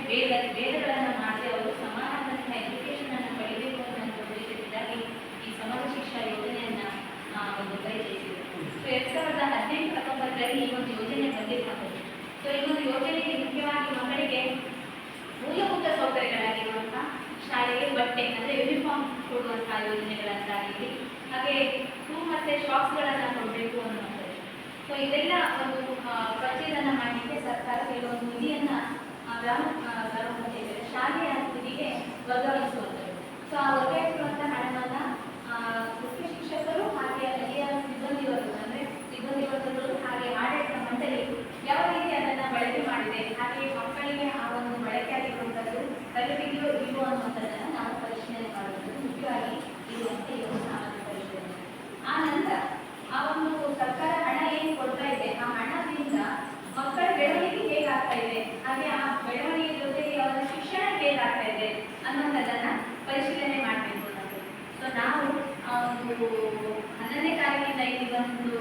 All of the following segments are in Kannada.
ವೇದಗಳನ್ನು ಮಾಡದೆ ಅವರು ಸಮಾನಾಂತರ ಎಜುಕೇಶನ್ ಅನ್ನು ಪಡಿಬೇಕು ಅನ್ನೋ ಉದ್ದೇಶದಿಂದಾಗಿ ಈ ಸಮಾಜ ಶಿಕ್ಷಾ ಯೋಜನೆಯನ್ನ ಒಂದು ಪರಿಚಯಿಸಿದರು. ಸೊ 2018-19 ಈ ಒಂದು ಯೋಜನೆ ಬಂದಿರುವಂಥದ್ದು. ಸೊ ಈ ಒಂದು ಯೋಜನೆಗೆ ಮುಖ್ಯವಾಗಿ ಮಕ್ಕಳಿಗೆ ಮೂಲಭೂತ ಸೌಕರ್ಯಗಳಾಗಿರುವಂತಹ ಶಾಲೆಗೆ ಬಟ್ಟೆ ಅಂದರೆ ಯೂನಿಫಾರ್ಮ್ ಕೊಡುವಂತಹ ಯೋಜನೆಗಳಂತಾಗಲಿ, ಹಾಗೆ ಶೂ ಮತ್ತು ಶಾಕ್ಸ್ಗಳನ್ನು ಕೊಡಬೇಕು ಅನ್ನುವಂಥದ್ದು. ಸೊ ಇದೆಲ್ಲ ಒಂದು ಪರಿಚಯನ ಮಾಡಲಿಕ್ಕೆ ಸರ್ಕಾರ ಕೆಲವೊಂದು ನಿಧಿಯನ್ನು ಶಾಲೆಯ ನಿಧಿಗೆ ವರ್ಗಾಯಿಸುವಂಥದ್ದು. ಸೊ ಆ ವರ್ಗಾಯಿಸುವಂತಹ ಹಣವನ್ನು ಮುಖ್ಯ ಶಿಕ್ಷಕರು ಹಾಗೆ ಅಲ್ಲಿಯ ಸಿಬ್ಬಂದಿ ವರ್ಗ ಅಂದರೆ ಸಿಬ್ಬಂದಿ ವರ್ಗಗಳು ಹಾಗೆ ಆಡಳಿತ ಮಂಡಳಿ ಯಾವ ರೀತಿ ಅದನ್ನು ಬಳಕೆ ಮಾಡಿದೆ, ಹಾಗೆ ಮಕ್ಕಳಿಗೆ ಆ ಒಂದು ಬಳಕೆ ಆಗಿರುವಂಥದ್ದು ತಲುಪಿದೆಯೋ ಇಲ್ಲೋ ಅನ್ನುವಂಥದ್ದನ್ನು ನಾವು ಪರಿಶೀಲನೆ ಮಾಡುವುದು ಮುಖ್ಯವಾಗಿ ಇರುವಂಥ ಈ ಒಂದು ಸಾಮಾನ್ಯ ಪರಿಶೀಲನೆ. ಆ ನಂತರ ಆ ಒಂದು ಸರ್ಕಾರ ಹಣ ಏನು ಕೊಡ್ತಾ ಇದೆ, ಆ ಹಣದಿಂದ ಮಕ್ಕಳ ಬೆಳವಣಿಗೆ ಹೇಗಾಗ್ತಾ ಇದೆ, ಹಾಗೆ ಆ ಬೆಳವಣಿಗೆ ಜೊತೆಗೆ ಅವರ ಶಿಕ್ಷಣ ಹೇಗಾಗ್ತಾ ಇದೆ ಅನ್ನೋದನ್ನ ಪರಿಶೀಲನೆ ಮಾಡಬೇಕು ಅನ್ನೋದು. ಸೊ ನಾವು ಒಂದು 11ನೇ ತಾರೀಕಿಂದ ಇಲ್ಲಿ ಒಂದು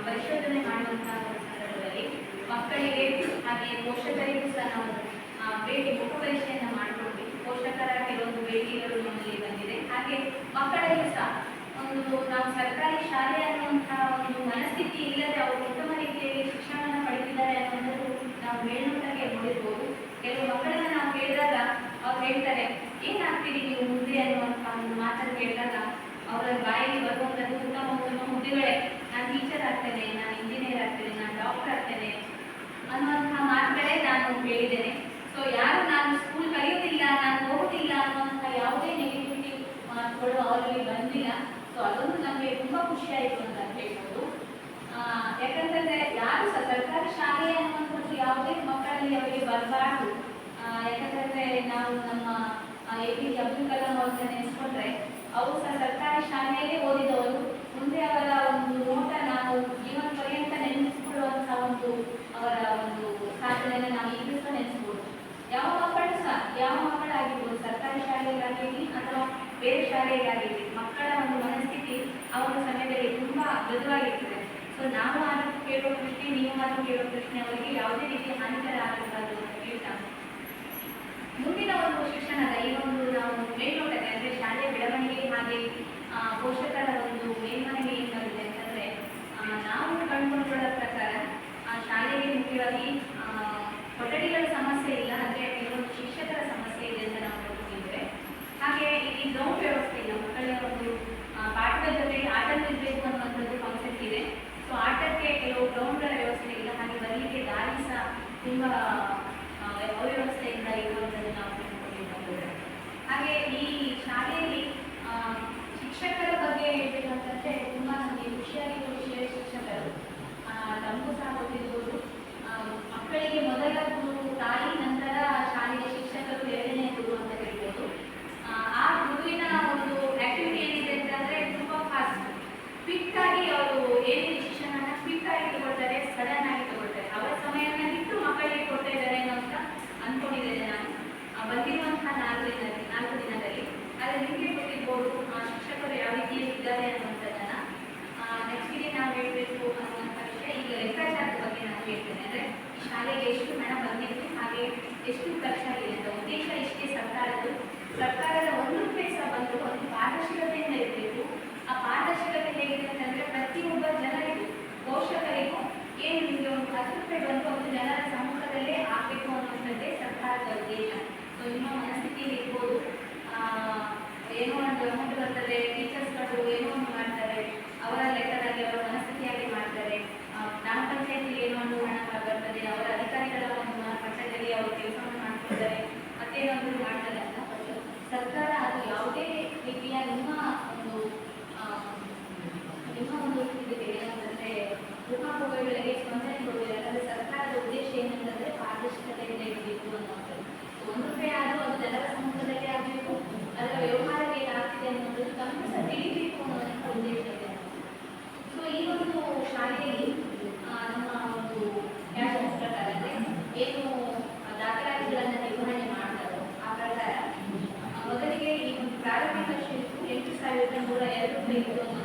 ಪರಿಶೋಧನೆ ಮಾಡುವಂತಹ ಸಂದರ್ಭದಲ್ಲಿ ಮಕ್ಕಳಿಗೆ ಹಾಗೆ ಪೋಷಕರಿಗೂ ಸಹ ನಾವು ಭೇಟಿ ಮುಖ ಪರೀಕ್ಷೆಯನ್ನು ಮಾಡಿಕೊಂಡ್ವಿ. ಪೋಷಕರ ಕೆಲವೊಂದು ಭೇಟಿಗಳು ನಮ್ಮಲ್ಲಿ ಬಂದಿದೆ. ಹಾಗೆ ಮಕ್ಕಳಲ್ಲೂ ಸಹ ಒಂದು ನಾವು ಸರ್ಕಾರಿ ಶಾಲೆ ಅನ್ನುವಂತಹ ಒಂದು ಮನಸ್ಥಿತಿ ಇಲ್ಲದೆ ಅವರು ಉತ್ತಮ ರೀತಿಯಲ್ಲಿ ಶಿಕ್ಷಣವನ್ನು ಪಡೆದಿದ್ದಾರೆ ಅನ್ನೋದು ನಾವು ಮೇಲ್ನೋಟಕ್ಕೆ ನೋಡಿರ್ಬೋದು. ಕೆಲವು ಮಕ್ಕಳನ್ನ ನಾವು ಕೇಳಿದಾಗ ಅವ್ರು ಹೇಳ್ತಾರೆ, ಏನಾಗ್ತೀರಿ ನೀವು ಮುಂದೆ ಅನ್ನುವಂತಹ ಒಂದು ಮಾತನ್ನು ಕೇಳಿದಾಗ ಅವರ ಬಾಯಿಗೆ ಬರುವಂಥದ್ದು ಉತ್ತಮ ಹುದ್ದೆಗಳೇ, ನಾನು ಟೀಚರ್ ಆಗ್ತೇನೆ, ನಾನು ಇಂಜಿನಿಯರ್ ಆಗ್ತೇನೆ, ನಾನು ಡಾಕ್ಟರ್ ಆಗ್ತೇನೆ ಅನ್ನುವಂತಹ ಮಾತುಗಳೇ ನಾನು ಕೇಳಿದ್ದೇನೆ. ಸೊ ಯಾರು ನಾನು ಸ್ಕೂಲ್ ಕಲಿಯೋದಿಲ್ಲ, ನಾನು ಹೋಗೋದಿಲ್ಲ ಅನ್ನುವಂಥ ಯಾವುದೇ ನೆಗೆಟಿವಿಟಿ ಮಾತುಗಳು ಅವರಲ್ಲಿ ಬಂದಿಲ್ಲ. ಸೊ ಅದೊಂದು ನಮಗೆ ತುಂಬ ಖುಷಿಯಾಯಿತು ಅಂತ ಹೇಳ್ಬೋದು. ಯಾಕಂತಂದರೆ ಯಾರು ಸಹ ಸರ್ಕಾರಿ ಶಾಲೆ ಅನ್ನುವಂಥದ್ದು ಯಾವುದೇ ಮಕ್ಕಳಲ್ಲಿ ಅವರಿಗೆ ಬರಬಾರ್ದು. ಯಾಕಂತಂದರೆ ನಾವು ನಮ್ಮ APJ ಅಬ್ದುಲ್ ಕಲಾಂ ಅವ್ರನ್ನ ನೆನೆಸ್ಕೊಂಡ್ರೆ ಅವರು ಸಹ ಸರ್ಕಾರಿ ಶಾಲೆಯಲ್ಲೇ ಓದಿದವರು. ಮುಂದೆ ಅವರ ಒಂದು ನೋಟ ನಾವು ಜೀವನ ಪರ್ಯಂತ ನೆನೆಸಿಕೊಳ್ಳುವಂಥ ಒಂದು ಅವರ ಒಂದು ಸಾಧನೆಯನ್ನು ನಾವು ಈಗಲೂ ಸಹ ನೆನೆಸ್ಬೋದು. ಯಾವ ಮಕ್ಕಳು ಸಹ ಯಾವ ಮಕ್ಕಳಾಗಿರ್ಬೋದು, ಸರ್ಕಾರಿ ಶಾಲೆಗಾಗಿರಲಿ ಅಥವಾ ಬೇರೆ ಶಾಲೆಗಾಗಿರಲಿ, ಮಕ್ಕಳ ಒಂದು ಮನಸ್ಥಿತಿ ಆ ಒಂದು ಸಮಯದಲ್ಲಿ ತುಂಬ ಮೃದುವಾಗಿರ್ತದೆ. ಸೊ ನಾವು ಆದರೂ ಕೇಳೋ ಪ್ರಶ್ನೆ, ನೀವು ಆದರೂ ಕೇಳೋ ಪ್ರಶ್ನೆ ಅವರಿಗೆ ಯಾವುದೇ ರೀತಿಯ ಹಾನಿಕರ ಆಗಬಾರದು ಅಂತ ಹೇಳ್ತಾ ಮುಂದಿನ ಒಂದು ಶಿಕ್ಷಣದ ಈ ಒಂದು ನಾವು ಮೇಲ್ನೋಟಕ್ಕೆ ಅಂದರೆ ಶಾಲೆಯ ಬೆಳವಣಿಗೆ ಹಾಗೆ ಪೋಷಕರ ಒಂದು ಮೇಲ್ಮನೆಗೆ ಏನಾಗಿದೆ ಅಂತಂದರೆ ನಾವು ಕಂಡುಕೊಳ್ಳೋ ಪ್ರಕಾರ ಶಾಲೆಗೆ ಮುಖ್ಯವಾಗಿ ಕೊಠಡಿಗಳ ಸಮಸ್ಯೆ ಇಲ್ಲ, ಅಂದರೆ ಕೆಲವೊಂದು ಶಿಕ್ಷಕರ ಸಮಸ್ಯೆ ಇದೆ ಅಂತ ನಾವು ನೋಡ್ತಿದ್ದೇವೆ. ಹಾಗೆ ಇಲ್ಲಿ ಗ್ರೌಂಡ್ ವ್ಯವಸ್ಥೆ ಇಲ್ಲ, ಮಕ್ಕಳ ಒಂದು ಪಾಠದ ಜೊತೆಗೆ ಆಟನೂ ಇರಬೇಕು ಅನ್ನುವಂಥದ್ದು ಕಾನ್ಸೆಪ್ಟ್ ಇದೆ. ಸೊ ಆಟಕ್ಕೆ ಕೆಲವು ಗ್ರೌಂಡ್ಗಳ ವ್ಯವಸ್ಥೆ ಇಲ್ಲ, ಹಾಗೆ ಬರಲಿಕ್ಕೆ ದಾರಿ ಸಹ ತುಂಬ ಅವ್ಯವಸ್ಥೆಯಿಂದ ಇರುವಂಥದ್ದು ನಾವು ಕಂಡುಕೊಂಡಿದ್ದೇವೆ. ಹಾಗೆ ಈ ಶಾಲೆಯಲ್ಲಿ ಶಿಕ್ಷಕರ ಬಗ್ಗೆ ಹೇಳ್ಬೇಕಂತಂದರೆ ತುಂಬ ನಮಗೆ ಖುಷಿಯಾಗಿರುವ ವಿಷಯ ಶಿಕ್ಷಕರು ನಮಗೂ ಸಹ ಗೊತ್ತಿರ್ಬೋದು. ಮಕ್ಕಳಿಗೆ ಮೊದಲ ಗುರು ತಾಯಿ, ನಂತರ ಶಾಲೆಯ ಶಿಕ್ಷಕರು ಎರಡನೇ ಗುರು ಅಂತ ಹೇಳ್ಬೋದು. ಆ ಗುರುವಿನ ಒಂದು ಆಕ್ಟಿವಿಟಿ ಏನಿದೆ ಅಂತಂದರೆ ತುಂಬ ಫಾಸ್ಟ್ ಕ್ವಿಕ್ ಆಗಿ ಅವರು ಏನೇ ಶಿಕ್ಷಣನ ಕ್ವಿಕ್ ಆಗಿ ತಗೊಳ್ತಾರೆ, ಸಡನ್ ಆಗಿ ತಗೊಳ್ತಾರೆ. ಅವರ ಸಮಯವನ್ನು ಬಿಟ್ಟು ಮಕ್ಕಳಿಗೆ ಕೊಡ್ತಾ ಇದ್ದಾರೆ ಅಂತ ಅಂದ್ಕೊಂಡಿದ್ದೇನೆ ನಾನು ಬಂದಿರುವಂತಹ 4 ದಿನದಲ್ಲಿ. ಆದರೆ ನಿಮಗೆ ಗೊತ್ತಿರ್ಬೋದು ಶಿಕ್ಷಕರು ಯಾವ ರೀತಿಯಲ್ಲಿ ಇದ್ದಾರೆ ಅನ್ನುವಂಥದ್ದನ್ನು. ನೆಕ್ಸ್ಟಿಗೆ ನಾವು ಹೇಳಬೇಕು ಅನ್ನುವಂಥ ವಿಷಯ ಈಗ ಲೆಕ್ಕಾಚಾರದ ಬಗ್ಗೆ ನಾನು ಹೇಳ್ತೇನೆ. ಅಂದರೆ ಈ ಶಾಲೆಗೆ ಎಷ್ಟು ಹಣ ಬಂದಿತ್ತು, ಹಾಗೆ ಎಷ್ಟು ಖರ್ಚಾಗಿದೆ ಅಂತ. ಉದ್ದೇಶ ಇಷ್ಟೇ ಸರ್ಕಾರದ 1 ರೂಪಾಯಿ ಸಹ ಬಂದು ಒಂದು ಪಾರದರ್ಶಕತೆಯಿಂದ ಇರಬೇಕು. ಆ ಪಾರದರ್ಶಕತೆ ಹೇಗಿದೆ ಅಂತಂದರೆ ಪ್ರತಿಯೊಬ್ಬ ಜನರಿಗೂ, ಪೋಷಕರಿಗೂ ಏನು ನಿಮಗೆ ಒಂದು 10 ರೂಪಾಯಿ ಬಂದು ಒಂದು ಜನರ ಸಮ್ಮುಖದಲ್ಲೇ ಆಗಬೇಕು ಅನ್ನುವಂಥದ್ದೇ ಸರ್ಕಾರದ ಉದ್ದೇಶ. ಸೊ ನಿಮ್ಮ ಮನಸ್ಥಿತಿಯಲ್ಲಿ ಇರ್ಬೋದು, ಏನೋ ಒಂದು ಅಮೌಂಟ್ ಬರ್ತದೆ, ಟೀಚರ್ಸ್ಗಳು ಏನೋ ಒಂದು ಮಾಡ್ತಾರೆ, ಅವರ ಲೆಕ್ಕದಲ್ಲಿ ಅವರ ಮನಸ್ಥಿತಿಯಾಗಿ ಮಾಡ್ತಾರೆ. ಗ್ರಾಮ ಪಂಚಾಯತಿಗೆ ಏನೋ ಒಂದು ಹಣ ಬರ್ತದೆ, ಅವರ ಅಧಿಕಾರಿಗಳ ಒಂದು ಮಟ್ಟದಲ್ಲಿ ಅವರು ಕೆಲಸವನ್ನು ಮಾಡ್ತಿದ್ದಾರೆ, ಮತ್ತೇನೊಂದು ಮಾಡ್ತಾರೆ ಅಂತ. ಸರ್ಕಾರ ಅದು ಯಾವುದೇ ರೀತಿಯ ನಿಮ್ಮ ಒಂದು ಇದಕ್ಕೆ ಏನಂತಂದರೆ ಊಹಾಪೋಹಗಳಿಗೆ ಸ್ಪಂದನೆ ಕೊಡಬೇಕು. ಯಾಕಂದರೆ ಸರ್ಕಾರದ ಉದ್ದೇಶ ಏನಂತಂದರೆ ಪಾರದರ್ಶಕತೆಯಿಂದ ಇರಬೇಕು ಅನ್ನೋದು. 1 ರೂಪಾಯಿ ಆದರೂ ಅದು ಜನರ ಸಮ್ಮುಖದಲ್ಲೇ ಆಗಬೇಕು, ಅದರ ವ್ಯವಹಾರ ಏನಾಗ್ತಿದೆ ಅನ್ನೋದು ತಮ್ಮ ಸಹ ತಿಳಿಬೇಕು ಅನ್ನೋದಂಥ ಉದ್ದೇಶ ಇದೆ. ಸೊ ಈ ಒಂದು ಶಾಲೆಯಲ್ಲಿ ನಮ್ಮ ಒಂದು ಕ್ಯಾಶನ್ಸ್ ಪ್ರಕಾರ ಅಂದರೆ ಏನು ದಾಖಲಾತಿಗಳನ್ನು ನಿರ್ವಹಣೆ ಮಾಡ್ತಾರೋ ಆ ಪ್ರಕಾರ ಮೊದಲಿಗೆ ಈ ಒಂದು ಪ್ರಾರಂಭಿಕ ಶುಲ್ಕ 8,102 ರೂಪಾಯಿ ಇತ್ತು